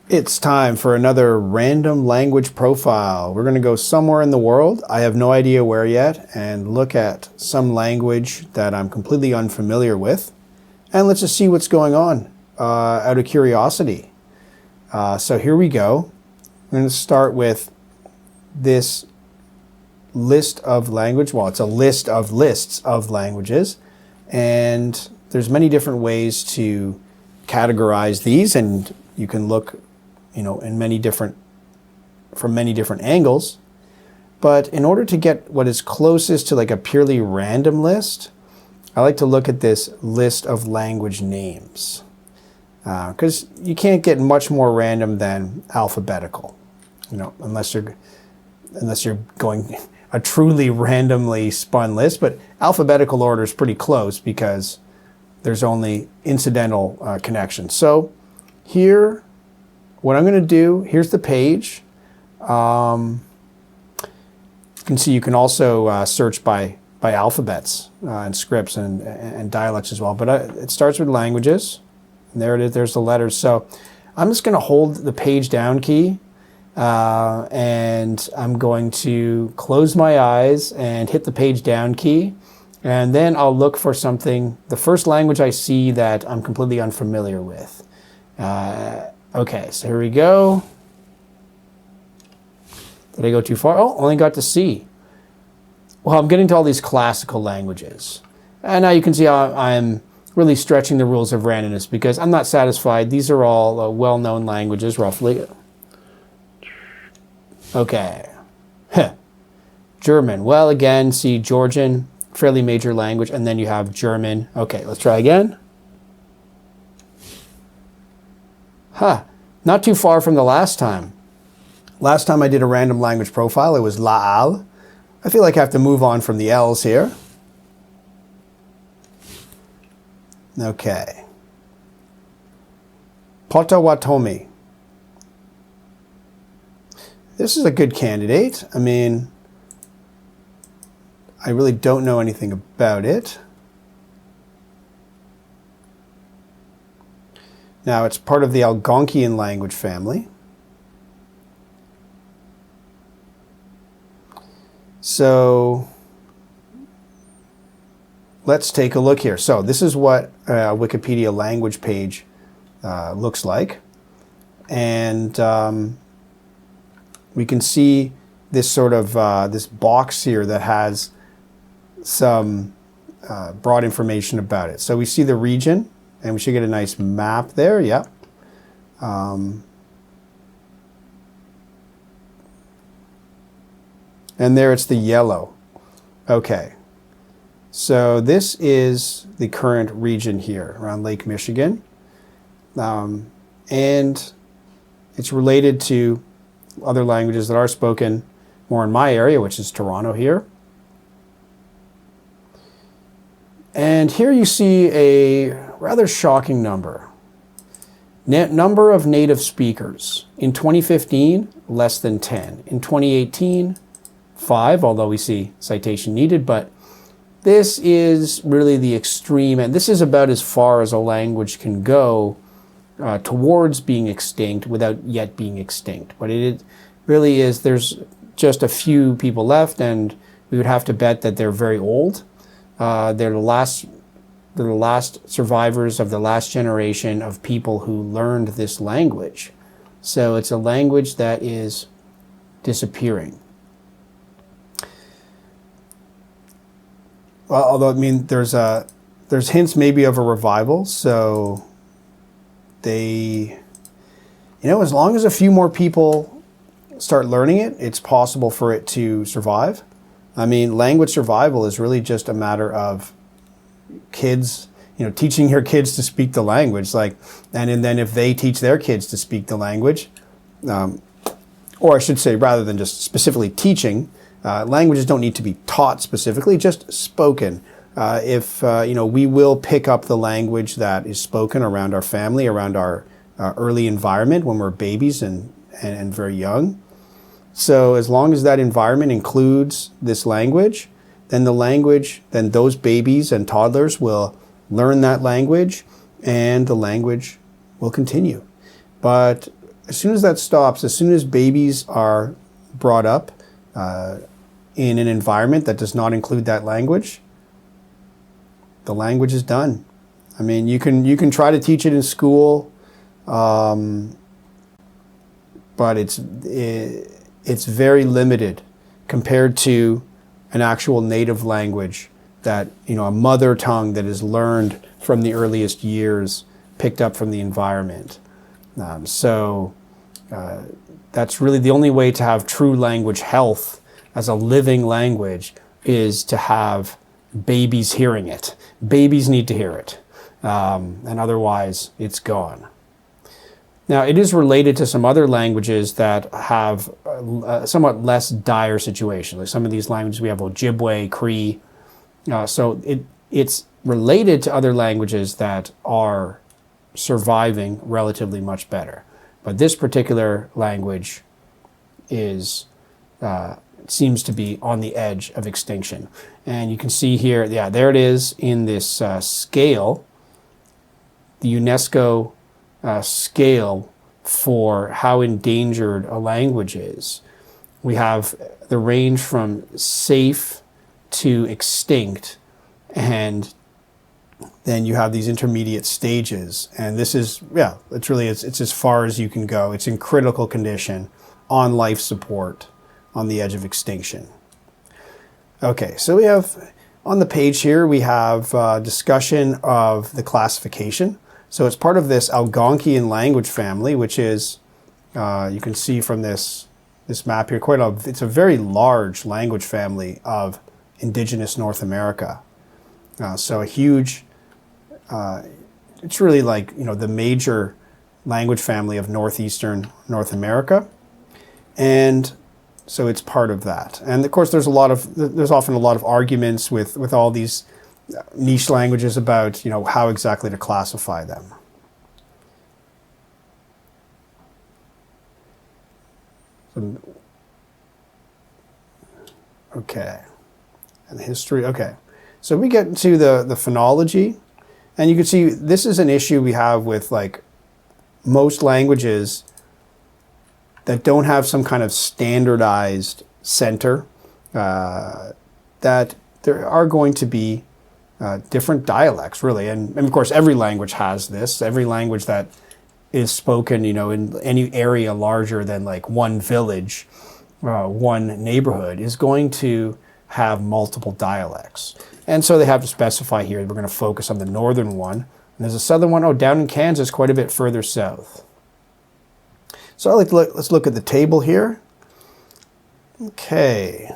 It's time for another random language profile. We're going to go somewhere in the world. I have no idea where yet, and look at some language that I'm completely unfamiliar with. And let's just see what's going on out of curiosity. So here we go. I'm going to start with this list of language. Well, it's a list of lists of languages. And there's many different ways to categorize these, and you can look in from many different angles. But in order to get what is closest to like a purely random list, I like to look at this list of language names. Because you can't get much more random than alphabetical, unless you're going a truly randomly spun list. But alphabetical order is pretty close because there's only incidental connections. So here, what I'm going to do, here's the page. You can see you can also search by alphabets and scripts and dialects as well. But it starts with languages. And there it is, there's the letters. So I'm just going to hold the page down key and I'm going to close my eyes and hit the page down key. And then I'll look for something, the first language I see that I'm completely unfamiliar with. Okay, so here we go. Did I go too far? Oh, only got to C. Well, I'm getting to all these classical languages. And now you can see how I'm really stretching the rules of randomness because I'm not satisfied. These are all well-known languages, roughly. Okay. German. Well, again, see Georgian, fairly major language, and then you have German. Okay, let's try again. Not too far from the last time. Last time I did a random language profile, it was La'al. I feel like I have to move on from the L's here. Okay. Potawatomi. This is a good candidate. I mean, I really don't know anything about it. Now, it's part of the Algonquian language family. So let's take a look here. So this is what a Wikipedia language page looks like. And we can see this sort of this box here that has some broad information about it. So we see the region. And we should get a nice map there, yep. And there it's the yellow. Okay. So this is the current region here around Lake Michigan. And it's related to other languages that are spoken more in my area, which is Toronto here. And here you see a rather shocking number. Number of native speakers. In 2015, less than 10. In 2018, 5, although we see citation needed, but this is really the extreme, and this is about as far as a language can go towards being extinct without yet being extinct. But it really is, there's just a few people left, and we would have to bet that they're very old. They're the last survivors of the last generation of people who learned this language. So it's a language that is disappearing. Well, although, I mean, there's hints maybe of a revival. So they, as long as a few more people start learning it, it's possible for it to survive. I mean, language survival is really just a matter of kids, teaching your kids to speak the language, and then if they teach their kids to speak the language, or I should say, rather than just specifically teaching, languages don't need to be taught specifically, just spoken. If we will pick up the language that is spoken around our family, around our early environment when we're babies and very young. So as long as that environment includes this language, then those babies and toddlers will learn that language and the language will continue. But as soon as that stops, as soon as babies are brought up in an environment that does not include that language, the language is done. I mean, you can try to teach it in school, but it's very limited compared to an actual native language that, a mother tongue that is learned from the earliest years, picked up from the environment. So that's really the only way to have true language health as a living language, is to have babies hearing it. Babies need to hear it, and otherwise it's gone. Now, it is related to some other languages that have a somewhat less dire situation. Like some of these languages, we have Ojibwe, Cree. So it's related to other languages that are surviving relatively much better. But this particular language seems to be on the edge of extinction. And you can see here, yeah, there it is in this scale, the UNESCO scale for how endangered a language is. We have the range from safe to extinct, and then you have these intermediate stages. And this is, yeah, it's as far as you can go. It's in critical condition, on life support, on the edge of extinction. Okay, so we have, on the page here, we have discussion of the classification. So it's part of this Algonquian language family, which is, you can see from this map here, it's a very large language family of indigenous North America. So a huge, it's really like, the major language family of northeastern North America. And so it's part of that. And of course, there's often a lot of arguments with all these niche languages about, how exactly to classify them. Okay. And the history, okay. So we get into the phonology, and you can see this is an issue we have with like most languages that don't have some kind of standardized center, that there are going to be different dialects, really. And of course, every language has this. Every language that is spoken, in any area larger than like one village, one neighborhood, is going to have multiple dialects. And so they have to specify here, we're going to focus on the northern one. And there's a southern one, down in Kansas, quite a bit further south. So let's look at the table here. Okay.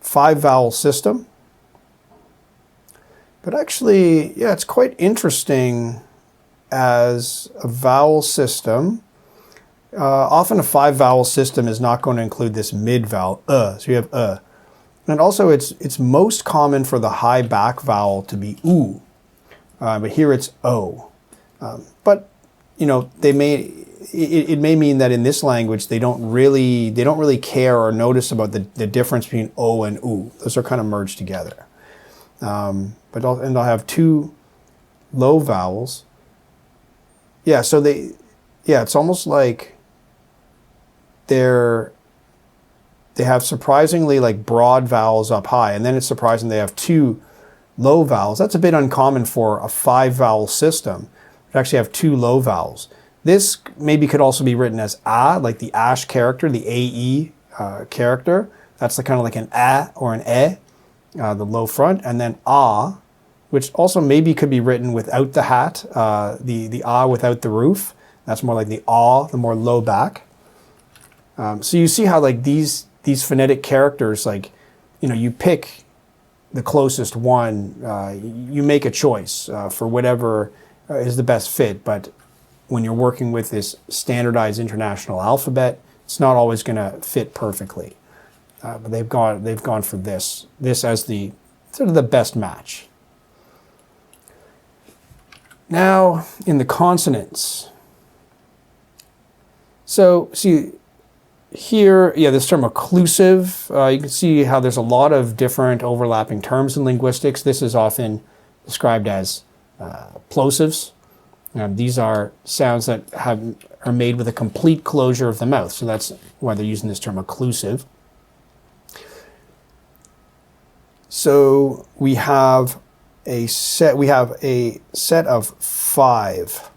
5 vowel system. But actually, yeah, it's quite interesting as a vowel system. Often a 5 vowel system is not going to include this mid vowel, so you have And also it's most common for the high back vowel to be oo, but here it's o. But it may mean that in this language they don't really care or notice about the difference between o and oo. Those are kind of merged together. But they'll have 2 low vowels. Yeah, so it's almost like they have surprisingly like broad vowels up high, and then it's surprising they have 2 low vowels. That's a bit uncommon for a 5 vowel system. They actually have 2 low vowels. This maybe could also be written as a, like the ash character, the ae character. That's kind of like an a or an e, the low front, and then a, which also maybe could be written without the hat, the a without the roof. That's more like the a, the more low back. So you see how like these phonetic characters, like, you pick the closest one, you make a choice for whatever is the best fit. But when you're working with this standardized international alphabet, it's not always going to fit perfectly. But they've gone for this as the sort of the best match. Now in the consonants. So see here, yeah, this term occlusive, you can see how there's a lot of different overlapping terms in linguistics. This is often described as plosives. These are sounds that are made with a complete closure of the mouth, so that's why they're using this term occlusive. So we have a set of five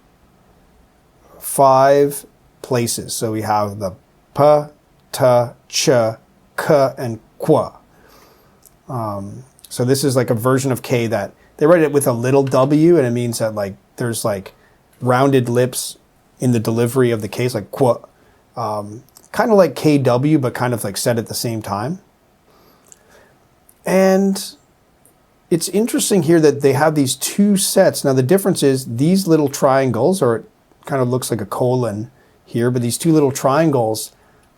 places. So we have the p, t, ch, k, and qu. So this is like a version of K that they write it with a little w, and it means that like there's like rounded lips in the delivery of the K's, like qu, kind of like KW, but kind of like said at the same time. And it's interesting here that they have these two sets. Now the difference is these little triangles, or it kind of looks like a colon here, but these two little triangles,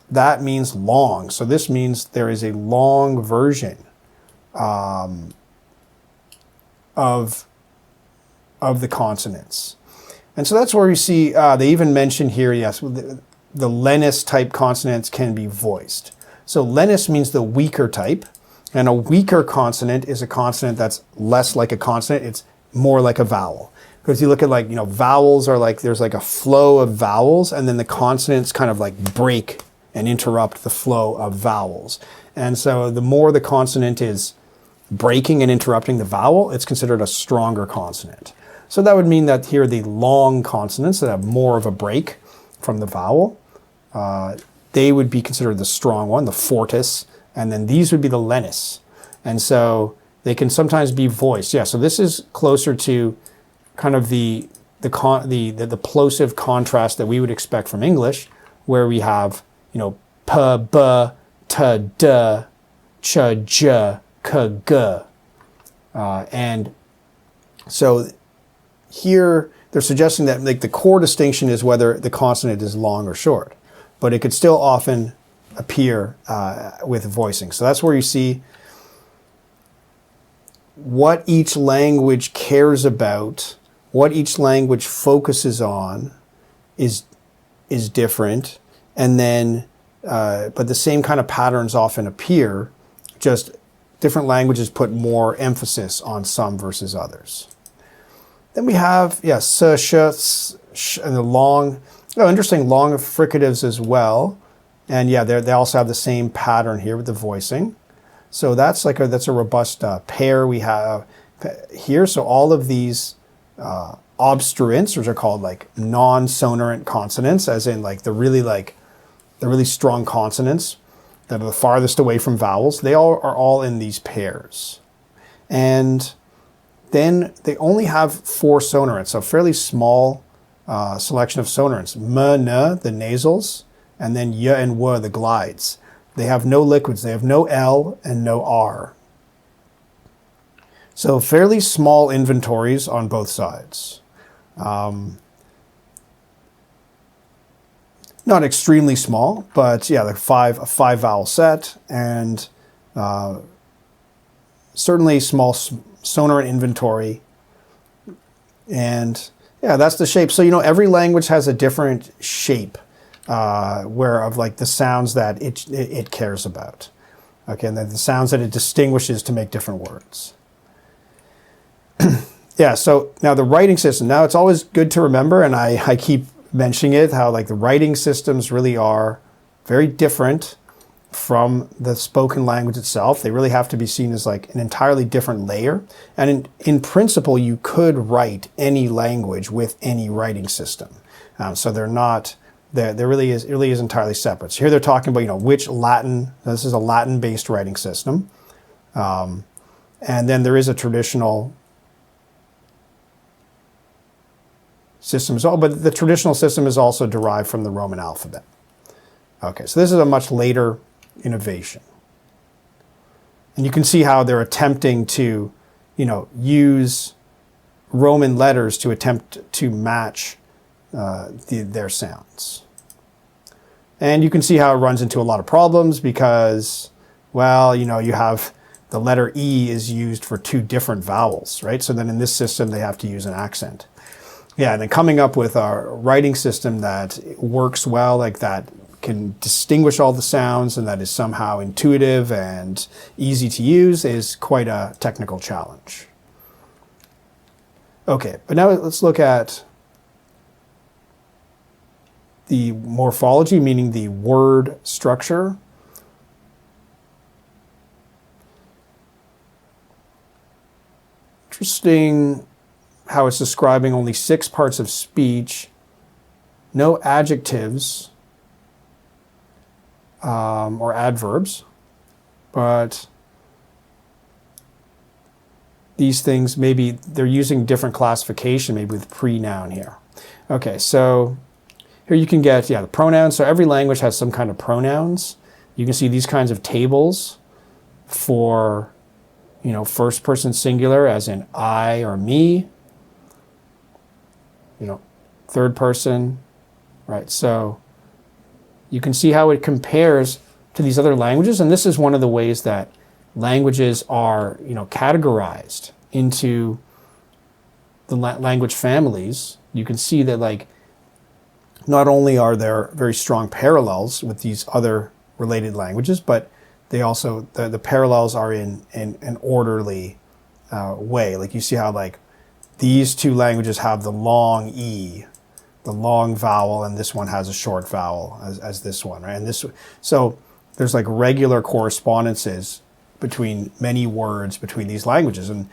that means long. So this means there is a long version of the consonants. And so that's where you see, they even mention here, yes, the Lenis type consonants can be voiced. So Lenis means the weaker type. And a weaker consonant is a consonant that's less like a consonant. It's more like a vowel. Because you look at like, vowels are like, there's like a flow of vowels, and then the consonants kind of like break and interrupt the flow of vowels. And so the more the consonant is breaking and interrupting the vowel, it's considered a stronger consonant. So that would mean that here the long consonants that have more of a break from the vowel, they would be considered the strong one, the fortis. And then these would be the Lenis. And so they can sometimes be voiced. Yeah, so this is closer to kind of the plosive contrast that we would expect from English, where we have, p, b, t, d, ch, j, k, g. And so here they're suggesting that like the core distinction is whether the consonant is long or short, but it could still often appear with voicing. So that's where you see what each language cares about, what each language focuses on is different, and then but the same kind of patterns often appear, just different languages put more emphasis on some versus others. Then we have s, sh, and the long, interesting long fricatives as well. And yeah, they also have the same pattern here with the voicing. So that's like that's a robust pair we have here. So all of these obstruents, which are called like non-sonorant consonants, as in like the really strong consonants that are the farthest away from vowels, they all are all in these pairs. And then they only have 4 sonorants, so fairly small selection of sonorants. M, n, the nasals, and then y and w, the glides. They have no liquids. They have no L and no R. So fairly small inventories on both sides. Not extremely small, but yeah, like a 5 vowel set, and certainly small sonorant inventory. And yeah, that's the shape. So every language has a different shape. Where of like the sounds that it cares about. Okay, and then the sounds that it distinguishes to make different words. Yeah, so now the writing system. Now it's always good to remember, and I keep mentioning it, how like the writing systems really are very different from the spoken language itself. They really have to be seen as like an entirely different layer. And in principle, you could write any language with any writing system. So they're not... There really is entirely separate. So here they're talking about, which Latin, this is a Latin-based writing system. And then there is a traditional system as well, but the traditional system is also derived from the Roman alphabet. Okay, so this is a much later innovation. And you can see how they're attempting to, use Roman letters to attempt to match their sounds. And you can see how it runs into a lot of problems because, well, you have the letter E is used for 2 different vowels, right? So then in this system, they have to use an accent. Yeah, and then coming up with a writing system that works well, like that can distinguish all the sounds and that is somehow intuitive and easy to use is quite a technical challenge. Okay, but now let's look at the morphology, meaning the word structure. Interesting how it's describing only 6 parts of speech, no adjectives or adverbs, but these things, maybe they're using different classification, maybe with pre-noun here. Okay, so here you can get, the pronouns. So every language has some kind of pronouns. You can see these kinds of tables for, first person singular, as in I or me. Third person, right? So you can see how it compares to these other languages. And this is one of the ways that languages are, categorized into the language families. You can see that, like, not only are there very strong parallels with these other related languages, but they also, the parallels are in an orderly way. Like you see how, like, these two languages have the long E, the long vowel, and this one has a short vowel as this one, right? And so there's like regular correspondences between many words between these languages. And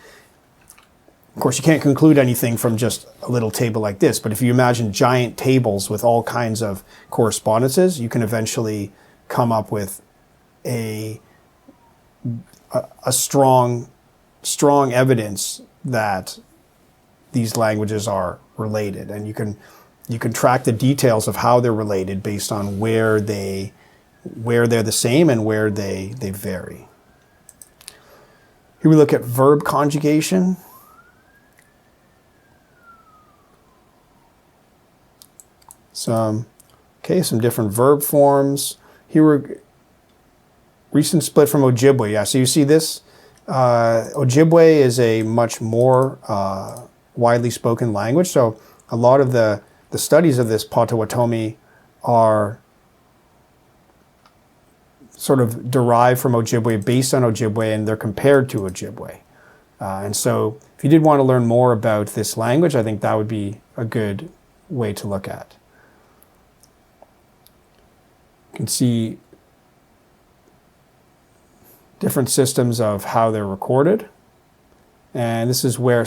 of course, you can't conclude anything from just a little table like this, but if you imagine giant tables with all kinds of correspondences, you can eventually come up with a strong evidence that these languages are related. And you can track the details of how they're related based on where they're the same and where they vary. Here we look at verb conjugation. Some different verb forms. Here we're recent split from Ojibwe. Yeah, so you see this. Ojibwe is a much more widely spoken language. So a lot of the studies of this Potawatomi are sort of derived from Ojibwe, based on Ojibwe, and they're compared to Ojibwe. And so if you did want to learn more about this language, I think that would be a good way to look at. You can see different systems of how they're recorded. And this is where,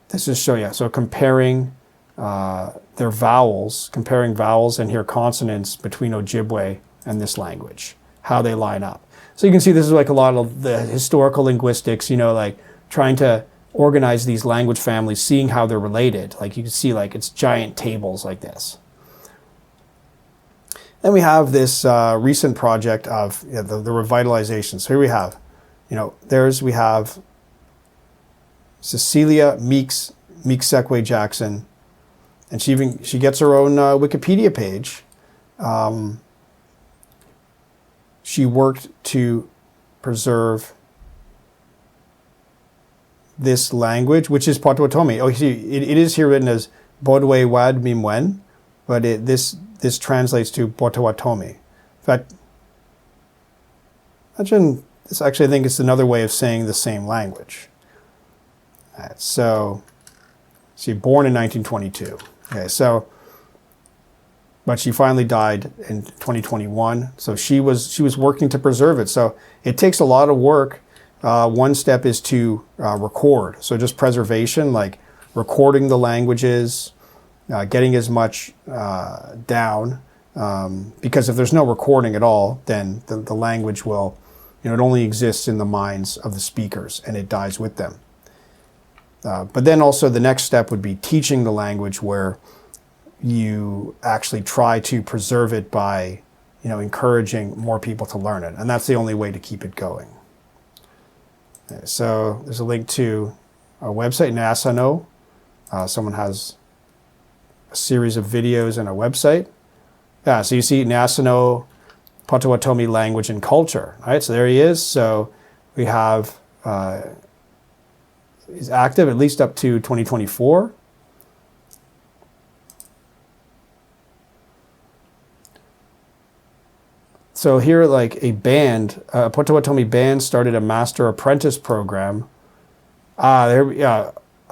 this is so comparing their vowels, comparing vowels and here consonants between Ojibwe and this language, how they line up. So you can see this is like a lot of the historical linguistics, like trying to organize these language families, seeing how they're related. Like you can see, like, it's giant tables like this. Then we have this recent project of the revitalization. So here we have, we have Cecilia Meeksekwe Jackson, and she gets her own Wikipedia page. She worked to preserve this language, which is Potawatomi. Oh, you see, it is here written as Bodwe Wad Mimwen, but this translates to Potawatomi. In fact, imagine this. Actually, I think it's another way of saying the same language. All right, so, she born in 1922. Okay, but she finally died in 2021. So she was working to preserve it. So it takes a lot of work. One step is to record. So just preservation, like recording the languages, getting as much down. Because if there's no recording at all, then the language will, it only exists in the minds of the speakers and it dies with them. But then also the next step would be teaching the language, where you actually try to preserve it by, encouraging more people to learn it. And that's the only way to keep it going. Okay, so there's a link to a website, Nasano. Someone has a series of videos and a website. Yeah, so you see Nasano, Potawatomi language and culture. All right, so there he is. So we have, he's active at least up to 2024. So here, like a band, a Potawatomi band started a master apprentice program.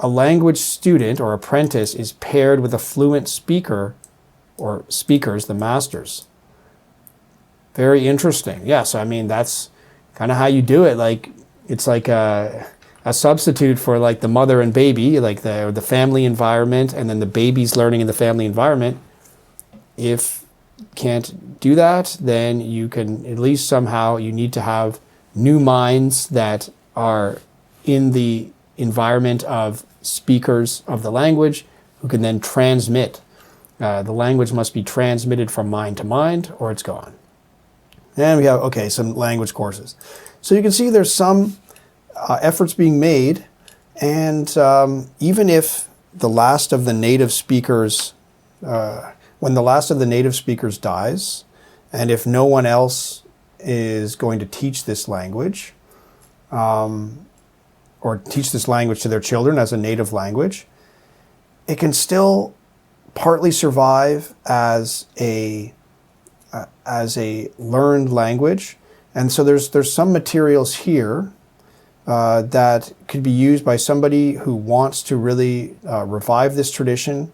a language student or apprentice is paired with a fluent speaker or speakers, the masters. Very interesting. Yeah, so I mean, that's kind of how you do it. Like, it's like a substitute for like the mother and baby, like the family environment, and then the baby's learning in the family environment. If you can't do that, then you can at least somehow, you need to have new minds that are in the environment of speakers of the language who can then transmit. The language must be transmitted from mind to mind or it's gone. And we have, okay, some language courses. So you can see there's some efforts being made, and even if the last of the native speakers, when the last of the native speakers dies, and if no one else is going to teach this language, or teach this language to their children as a native language, it can still partly survive as a learned language. And so there's some materials here that could be used by somebody who wants to really revive this tradition.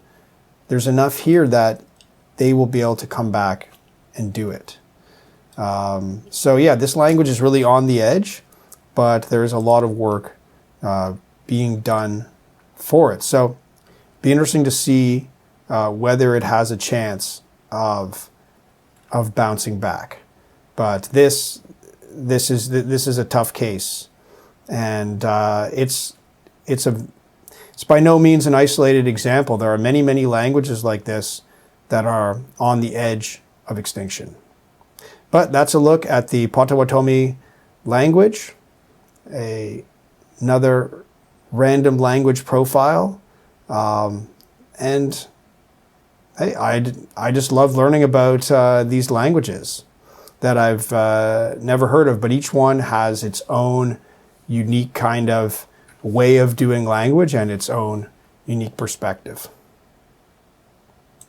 There's enough here that they will be able to come back and do it. So yeah, this language is really on the edge, but there's a lot of work being done for it. So be interesting to see whether it has a chance of bouncing back. But this is a tough case, and it's by no means an isolated example. There are many languages like this that are on the edge of extinction. But that's a look at the Potawatomi language, another random language profile, and hey, I just love learning about these languages that I've never heard of, but each one has its own unique kind of way of doing language and its own unique perspective.